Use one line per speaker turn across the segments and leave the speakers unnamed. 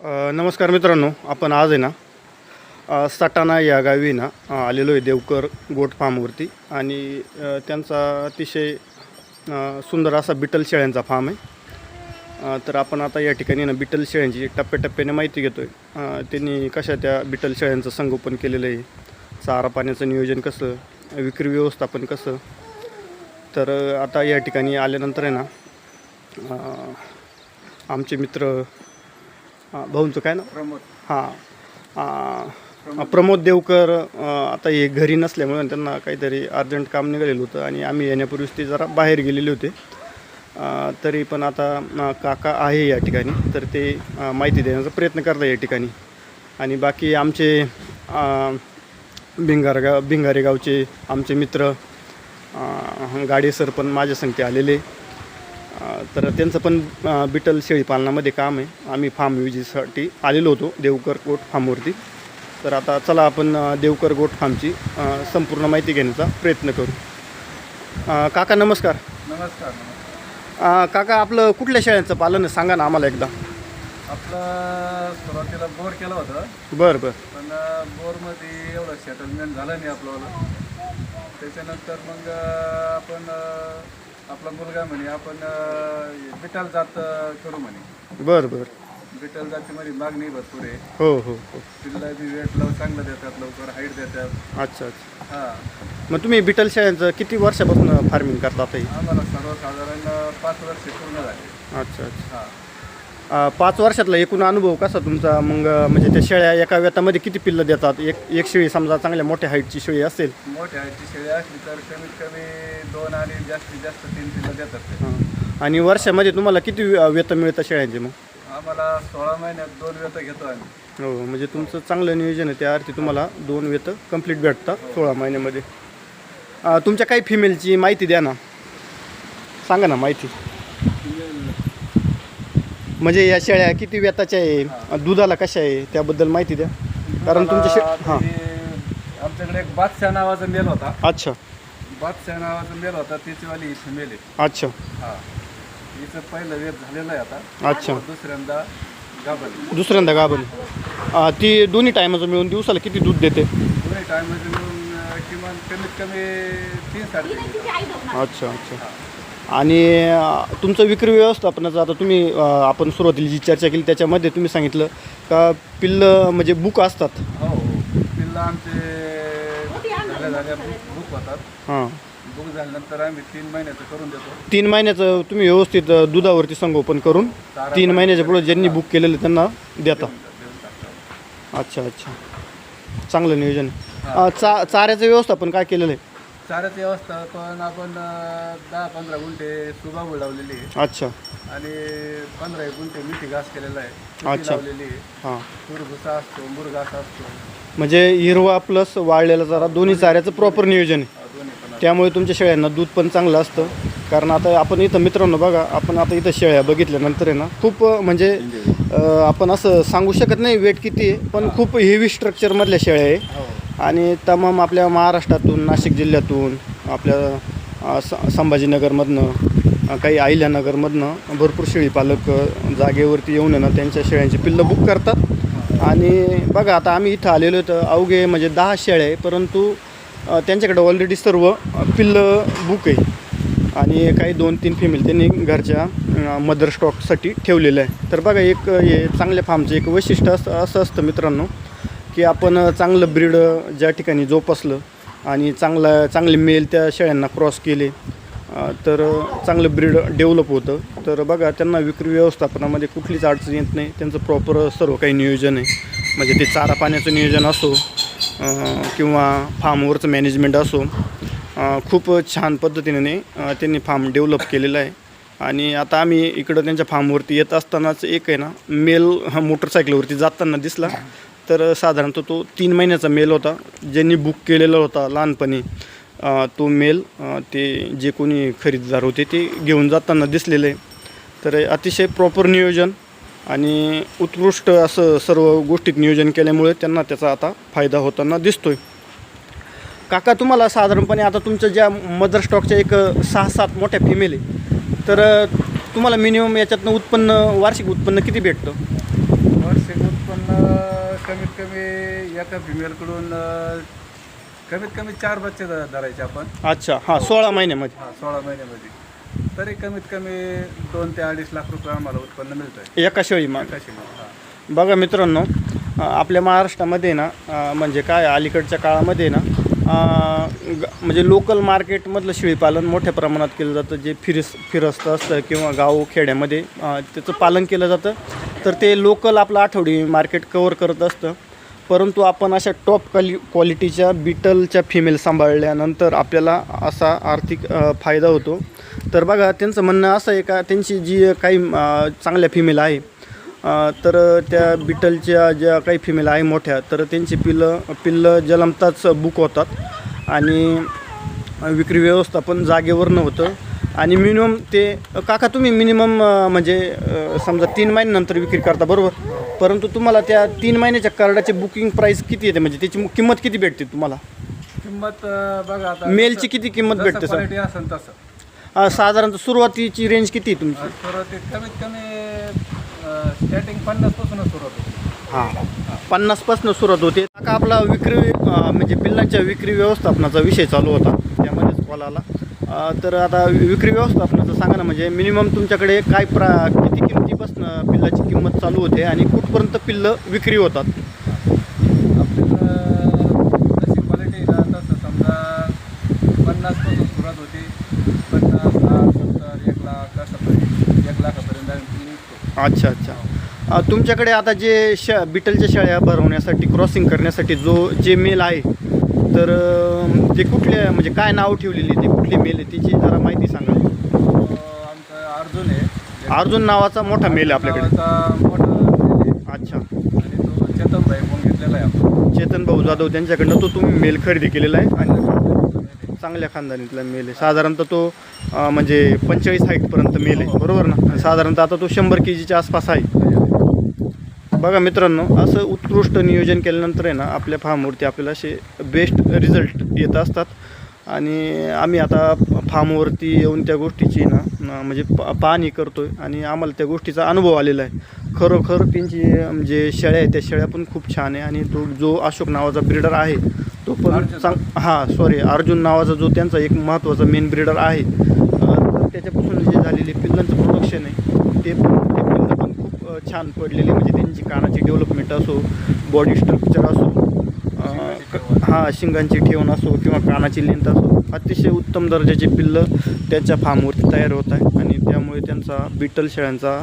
नमस्कार मित्रांनो, आपण आज आहे ना सटाणा या गावी ना आलेलो आहे देवकर गोट फार्मवरती आणि त्यांचा अतिशय सुंदर असा बिटल शेळ्यांचा फार्म आहे। तर आपण आता या ठिकाणी ना बिटल शेळ्यांची टप्प्याटप्प्याने माहिती घेतो आहे। त्यांनी कशा त्या बिटल शेळ्यांचं संगोपन केलेलं आहे, चारा पाण्याचं नियोजन कसं, विक्री व्यवस्थापन कसं। तर आता या ठिकाणी आल्यानंतर आहे ना आमचे मित्र भाऊंचं काय ना
प्रमोद
प्रमोद देवकर आता हे घरी नसल्यामुळे त्यांना काहीतरी अर्जंट काम निघालेलं होतं आणि आम्ही येण्यापूर्वीच ते जरा बाहेर गेलेले होते। तरी पण आता काका आहे या ठिकाणी, तर ते माहिती देण्याचा प्रयत्न करतात या ठिकाणी। आणि बाकी आमचे भिंगारे गावचे आमचे मित्र गाडे सर पण माझ्या संगती आलेले। तर त्यांचं पण बिटल शेळी पालनामध्ये काम आहे। आम्ही फार्म विजिटसाठी आलेलो होतो देवकर गोट फार्मवरती। तर आता चला आपण देवकर गोट फार्मची संपूर्ण माहिती घेण्याचा प्रयत्न करू। काका नमस्कार।
नमस्कार।
काका आपलं कुठल्या शेळ्यांचं पालन आहे सांगा ना आम्हाला एकदा।
आपलं सुरुवातीला बोर केलं होतं,
बरं बरं।
पण बोरमध्ये एवढं सेटलमेंट झालं नाही आपल्याला। त्याच्यानंतर मग आपण आपला मुलगा म्हणे आपण बिटल जात करू म्हणे।
बरं बरं।
बिटल जातीमध्ये मागणी भरपूर आहे।
हो हो हो।
पिल्ला बी वेट लावून चांगलं देतात, लवकर हाईट देतात।
अच्छा अच्छा।
हां,
मग तुम्ही बिटल शेळ्यांचं किती वर्षापासून फार्मिंग करता आता?
आम्हाला सर्वसाधारण 5 वर्ष पूर्ण झाले।
अच्छा अच्छा।
हां,
5 वर्षातला एकूण अनुभव कसा तुमचा? मग म्हणजे त्या शेळ्या एका व्यतामध्ये किती पिल्लं देतात? एक शेळी समजा चांगल्या मोठ्या हाईटची शेळी असेल,
मोठ्या हाईटची शेळी असली तर कमीत कमी 2 आणि जास्तीत जास्त 3 पिल्लं देतात ते।
आणि वर्षामध्ये तुम्हाला किती वेतन मिळतं शेळ्यांचे? मग
आम्हाला 16 महिन्यात 2 वेत घेतो आम्ही।
हो, म्हणजे तुमचं चांगलं नियोजन आहे, त्या अर्थी तुम्हाला 2 वेतं कंप्लीट भेटतात 16 महिन्यामध्ये। तुमच्या काही फिमेलची माहिती द्या ना, सांगा ना माहिती। म्हणजे या शेळ्या किती वेताच्या आहे, दुधाला कशा आहे, त्याबद्दल माहिती द्या। कारण तुमच्या
आमच्याकडे एक बादशाह नावाचा मेल होता।
अच्छा
बादशाह नावाचा मेल होता, त्याचीवाली ही फिमेल आहे।
अच्छा।
हां, हिचं पहिलं वेत झालेलं आहे आता।
अच्छा।
दुसऱ्यांदा गाभण।
ती दोन्ही टायमाचं मिळून दिवसाला किती दूध देते?
दोन्ही टायमाचं मिळून किमान कमीत कमी 3-3.5 लिटर।
अच्छा अच्छा। आणि तुमचं विक्री व्यवस्थापनाचं आता तुम्ही आपण सुरुवातीला जी चर्चा केली त्याच्यामध्ये तुम्ही सांगितलं का पिल्लं म्हणजे बुक असतात?
हो हो, पिल्लं आमचे झाल्या बुक होतात।
हां,
बुक झाल्यानंतर आम्ही 3 महिन्याचं करून देतो।
3 महिन्याचं तुम्ही व्यवस्थित दुधावरती संगोपन करून 3 महिन्याच्या पुढे ज्यांनी बुक केलेलं त्यांना देता? अच्छा अच्छा, चांगलं नियोजन आहे। चाऱ्याचं व्यवस्थापन काय केलेलं आहे?
चाऱ्याची व्यवस्थापन आपण 10-15 गुंठे सुबाबूळ लावलेली आहे।
अच्छा।
आणि 15 गुंठे मिठी घास केलेला आहे,
अच्छा।
लावलेली आहे।
हां,
तुरभुसा असतो, मुरघास असतो,
म्हणजे हिरवा प्लस वाळलेला चारा दोन्ही चाऱ्याचं प्रॉपर नियोजन आहे।
दोन्ही पण।
त्यामुळे तुमच्या शेळ्यांना दूध पण चांगलं असतं। कारण आता आपण इथं मित्रांनो बघा, आपण आता इथं शेळ्या बघितल्यानंतर आहे ना खूप म्हणजे आपण असं सांगू शकत नाही वेट किती आहे, पण खूप हेवी स्ट्रक्चरमधल्या शेळ्या आहे। आणि तमाम आपल्या महाराष्ट्रातून, नाशिक जिल्ह्यातून, आपल्या संभाजीनगरमधनं, काही अहिल्यानगरमधनं भरपूर शेळी पालक जागेवरती येऊन ना त्यांच्या शेळ्यांची पिल्लं बुक करतात। आणि बघा आता आम्ही इथं आलेलो तर अवघे म्हणजे 10 शेळ्या आहे, परंतु त्यांच्याकडे ऑलरेडी सर्व पिल्लं बुक आहे आणि काही 2-3 फिमेल त्यांनी घरच्या मदर स्टॉकसाठी ठेवलेलं आहे। तर बघा एक हे चांगल्या फार्मचं एक वैशिष्ट्य असं असतं मित्रांनो की आपण चांगलं ब्रीड ज्या ठिकाणी जोपासलं आणि चांगले मेल त्या शेळ्यांना क्रॉस केले तर चांगलं ब्रीड डेव्हलप होतं। तर बघा त्यांना विक्री व्यवस्थापनामध्ये कुठलीच अडचण येत नाही, त्यांचं प्रॉपर सर्व काही नियोजन आहे। म्हणजे ते चारा पाण्याचं नियोजन असो किंवा फार्मवरचं मॅनेजमेंट असो, खूप छान पद्धतीने त्यांनी फार्म डेव्हलप केलेलं आहे। आणि आता आम्ही इकडं त्यांच्या फार्मवरती येत असतानाच एक आहे ना मेल मोटरसायकलवरती जाताना दिसला। तर साधारणतः तो 3 महिन्याचा मेल होता, ज्यांनी बुक केलेला होता लहानपणी तो मेल ते जे कोणी खरेदीदार होते ते घेऊन जाताना दिसलेलं आहे। तर अतिशय प्रॉपर नियोजन आणि उत्कृष्ट असं सर्व गोष्टीत नियोजन केल्यामुळे त्यांना त्याचा आता फायदा होताना दिसतोय। काका तुम्हाला साधारणपणे आता तुमच्या ज्या मदर स्टॉकच्या एक 6-7 मोठ्या फिमेल आहे, तर तुम्हाला मिनिमम याच्यातनं वार्षिक उत्पन्न किती भेटतं?
वार्षिक उत्पन्न कमीत कमी एका फिमेलकडून कमीत कमी 4 बच्चे धरायचे आपण.
अच्छा, हां 16 महिन्यामध्ये.
16 महिन्यामध्ये तरी कमीत कमी 2 ते 2.5 लाख रुपये आम्हाला उत्पन्न मिळतं
एका शेळी मग.
कशी.
बघा मित्रांनो, आपल्या महाराष्ट्रामध्ये ना म्हणजे काय अलीकडच्या काळामध्ये ना म्हणजे लोकल मार्केटमधलं शेळीपालन मोठ्या प्रमाणात केलं जातं. जे फिरस्त असतं किंवा गाव खेड्यामध्ये त्याचं पालन केलं जातं. तर ते लोकल आपलं आठवडी मार्केट कवर करत असतं. परंतु आपण अशा टॉप क्वालिटीच्या बिटलच्या फिमेल सांभाळल्यानंतर आपल्याला असा आर्थिक फायदा होतो. तर बघा, त्यांचं म्हणणं असं आहे का त्यांची जी काही चांगल्या फिमेल आहे तर त्या बिटलच्या ज्या काही फिमेल आहे मोठ्या, तर त्यांची पिल्लं जन्मताच बुक होतात आणि विक्री व्यवस्थापन जागेवरनं होतं. आणि मिनिमम ते काका तुम्ही मिनिमम म्हणजे समजा 3 महिन्यानंतर विक्री करता बरोबर, परंतु तुम्हाला त्या 3 महिन्याच्या कार्डाची बुकिंग प्राईस किती येते, म्हणजे त्याची किंमत किती भेटते तुम्हाला?
किंमत बघा आता
मेलची किती किंमत भेटते सर?
क्वालिटी असेल तसं
साधारणतः सुरुवातीची रेंज किती आहे तुमची?
सुरुवातीत कमीत कमी स्टार्टिंग 50 पासूनच सुरुवात होते.
हां, 50पासून सुरुवात होते. काका आपला विक्री म्हणजे पिल्लांच्या विक्री व्यवस्थापनाचा विषय चालू होता, त्यामध्येच कॉल आला. तर आता विक्री व्यवस्थापनाचं सांगा ना, म्हणजे मिनिमम तुमच्याकडे काय किती किमतीपासून पिल्लाची किंमत चालू होते आणि कुठपर्यंत पिल्लं विक्री होतात?
आपल्याला जशी क्वालिटी ना तसं समजा 50 पासून सुरुवात होती. 50, 60, 70, 1 लाख असापर्यंत 1 लाखापर्यंत आम्ही विकतो.
अच्छा. तुमच्याकडे आता जे बिटलच्या शेळ्या भरवण्यासाठी क्रॉसिंग करण्यासाठी जे मेल आहे, तर ते कुठले म्हणजे काय नाव ठेवलेली, ते कुठले मेल आहे त्याची जरा माहिती सांगा.
आमचा अर्जुन आहे.
अर्जुन नावाचा मोठा मेल आहे आपल्याकडे.
मोठा मेल आहे.
अच्छा.
आणि तो चेतन भाई म्हणून घेतलेला आहे आपण.
चेतन भाऊ जाधव त्यांच्याकडनं तो तुम्ही मेल खरेदी केलेला आहे आणि चांगल्या खानदानीतला मेल आहे. साधारणतः तो म्हणजे 45 हाईटपर्यंत मेल आहे बरोबर ना. साधारणतः आता तो 100 kgच्या आसपास आहे. बघा मित्रांनो, असं उत्कृष्ट नियोजन केल्यानंतर आहे ना आपल्या फार्मवरती आपल्याला असे बेस्ट रिझल्ट येत असतात. आणि आम्ही आता फार्मवरती येऊन त्या गोष्टीची ना म्हणजे पाहणी करतो आहे आणि आम्हाला त्या गोष्टीचा अनुभव आलेला आहे. खरोखर त्यांची म्हणजे शेळ्या आहेत त्या शेळ्या पण खूप छान आहे. आणि तो जो अशोक नावाचा ब्रीडर आहे तो पण अर्जुन नावाचा जो त्यांचा एक महत्त्वाचा मेन ब्रीडर आहे, तर त्याच्यापासून जे झालेले पिल्लांचं प्रोडक्शन आहे ते पिल्लं पण खूप छान पडलेले. म्हणजे त्यांची कानाची डेव्हलपमेंट असो, बॉडी स्ट्रक्चर असो, शिंगांची ठेवण असो किंवा कानाची लेंथ असो, अतिशय उत्तम दर्जाचे पिल्लं त्यांच्या फार्मवरती तयार होत आहे. आणि त्यामुळे त्यांचा बिटल शेळ्यांचा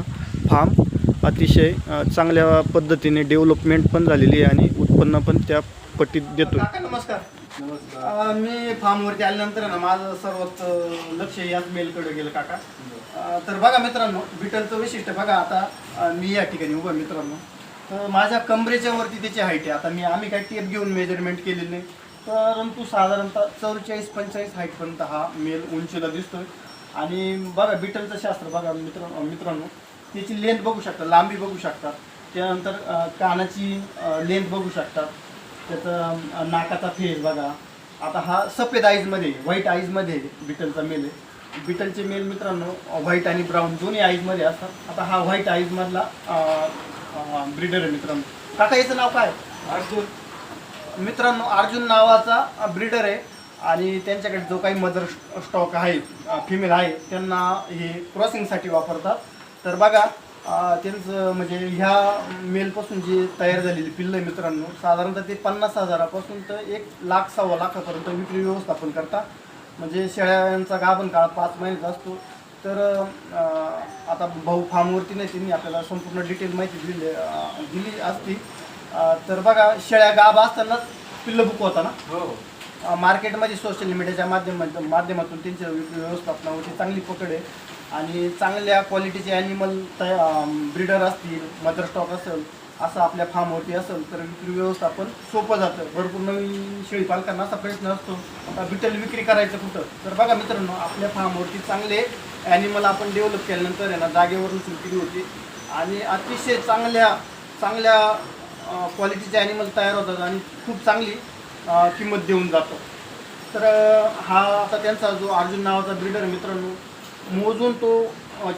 फार्म अतिशय चांगल्या पद्धतीने डेव्हलपमेंट पण झालेली आहे आणि उत्पन्न पण त्या पट्टीत देतो.
नमस्कार.
मी फार्मवरती आल्यानंतर ना माझं सर्वात लक्ष याच मेलकडे गेलं काका. तर बघा मित्रांनो, बिटलचं वैशिष्ट्य बघा. आता मी या ठिकाणी उभा मित्रांनो, तर माझ्या कमरेच्या वरती त्याची हाईट आहे. आता आम्ही काही टेप घेऊन मेजरमेंट केलेली नाही, परंतु साधारणतः 44-45 हाईटपर्यंत हा मेल उंचीला दिसतोय. आणि बघा बिटलचं शास्त्र बघा मित्रांनो, त्याची लेंथ बघू शकता, लांबी बघू शकतात, त्यानंतर कानाची लेंथ बघू शकतात, त्याचं नाकाचा फेस बघा. आता हा सफेद आईजमध्ये, व्हाईट आईजमध्ये बिटलचा मेल आहे. बिटलचे मेल मित्रांनो व्हाईट आणि ब्राऊन दोन्ही आईजमध्ये असतात. आता हा व्हाईट आईजमधला ब्रीडर आहे मित्रांनो. काका याचं नाव काय?
अर्जुन.
मित्रांनो अर्जुन नावाचा ब्रीडर आहे. आणि त्यांच्याकडे जो काही मदर स्टॉक आहे फिमेल आहे त्यांना हे क्रॉसिंगसाठी वापरतात. तर बघा त्यांचं म्हणजे ह्या मेलपासून जे तयार झालेली पिल्लं मित्रांनो साधारणतः ते 50,000पासून तर 1,00,000-1.25 लाखापर्यंत विक्री व्यवस्थापन करतात. म्हणजे शेळ्यांचा गाभण काळ 5 महिन्याचा असतो. तर आता भाऊ फार्मवरती नाही, त्यांनी आपल्याला संपूर्ण डिटेल माहिती दिली असती. तर बघा शेळ्या गाभ असतानाच पिल्लं बुक होता ना.
हो.
मार्केटमध्ये सोशल मीडियाच्या माध्यमातून त्यांच्या विक्री व्यवस्थापनावरती चांगली पकड आहे. आणि चांगल्या क्वालिटीचे ॲनिमल ब्रीडर असतील, मदर स्टॉक असेल, असं आपल्या फार्मवरती असेल तर विक्री व्यवस्थापन सोपं जातं. भरपूर नवीन शेळी पालकांना असा प्रश्न असतो बिटल विक्री करायचं कुठं. तर बघा मित्रांनो, आपल्या फार्मवरती चांगले ॲनिमल आपण डेव्हलप केल्यानंतर आहे ना जागेवरून सुरू केली होती आणि अतिशय चांगल्या क्वालिटीचे ॲनिमल तयार होतात आणि खूप चांगली किंमत देऊन जातो. तर हा आता त्यांचा जो अर्जुन नावाचा ब्रीडर मित्रांनो मोजून तो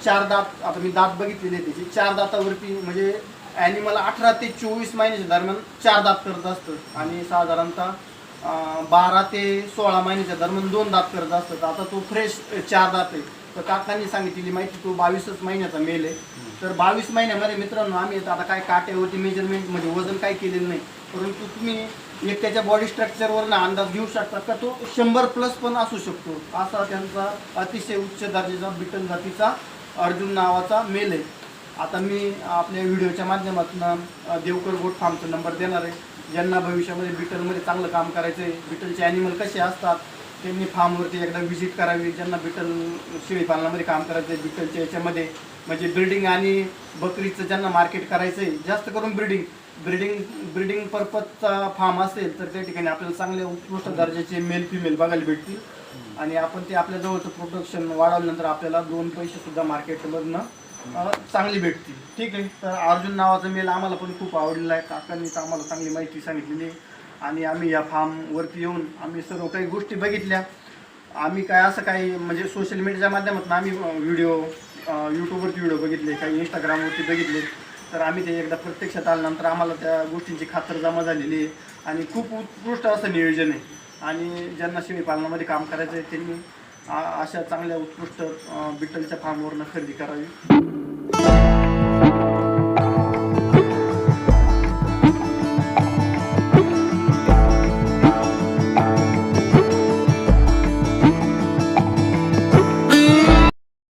4 दात, आता मी दात बघितलेले त्याचे 4 दातावरती म्हणजे ॲनिमल 18 ते 24 महिन्याच्या दरम्यान 4 दात करत असतं आणि साधारणतः 12 ते 16 महिन्याच्या दरम्यान 2 दात करत असतं. तर आता तो फ्रेश 4 दात आहे. तर काकांनी सांगितलेली माहिती तो 22च महिन्याचा मेल आहे. तर 22 महिन्यामध्ये मित्रांनो आम्ही आता काय काट्यावरती मेजरमेंटमध्ये वजन काय केलेलं नाही, परंतु तुम्ही एक त्याच्या बॉडी स्ट्रक्चरवरनं अंदाज घेऊ शकता का तो 100+ पण असू शकतो. असा त्यांचा अतिशय उच्च दर्जाचा बिटल जातीचा अर्जुन नावाचा मेल आहे. आता मी आपल्या व्हिडिओच्या माध्यमातून देवकर गोट फार्मचा नंबर देणार आहे. ज्यांना भविष्यामध्ये बिटलमध्ये चांगलं काम करायचं आहे, बिटलचे ॲनिमल कसे असतात त्यांनी फार्मवरती एकदा व्हिजिट करावी. ज्यांना बिटल शेळीपालनामध्ये काम करायचं आहे, बिटलच्या याच्यामध्ये म्हणजे ब्रिडिंग आणि बकरीचं ज्यांना मार्केट करायचं आहे, जास्त करून ब्रिडिंग पर्पजचा फार्म असेल तर त्या ठिकाणी आपल्याला चांगले उत्कृष्ट दर्जाचे मेल फिमेल बघायला भेटतील आणि आपण ते आपल्या जवळचं प्रोडक्शन वाढवल्यानंतर आपल्याला 2 पैसेसुद्धा मार्केटमधनं चांगली भेटतील. ठीक आहे. तर अर्जुन नावाचा मेल आम्हाला पण खूप आवडलेला आहे. काकांनीच आम्हाला चांगली माहिती सांगितलेली आहे आणि आम्ही या फार्मवरती येऊन आम्ही सर्व काही गोष्टी बघितल्या. आम्ही काय असं काही म्हणजे सोशल मीडियाच्या माध्यमातून आम्ही यूट्यूबवरती व्हिडिओ बघितले, काही इंस्टाग्रामवरती बघितले. तर आम्ही ते एकदा प्रत्यक्षात आल्यानंतर आम्हाला त्या गोष्टींची खातर जमा झालेली आहे आणि खूप उत्कृष्ट असं नियोजन आहे. आणि ज्यांना शेळीपालनामध्ये काम करायचं आहे त्यांनी अशा चांगल्या उत्कृष्ट बिटलच्या फार्मवरनं खरेदी करावी.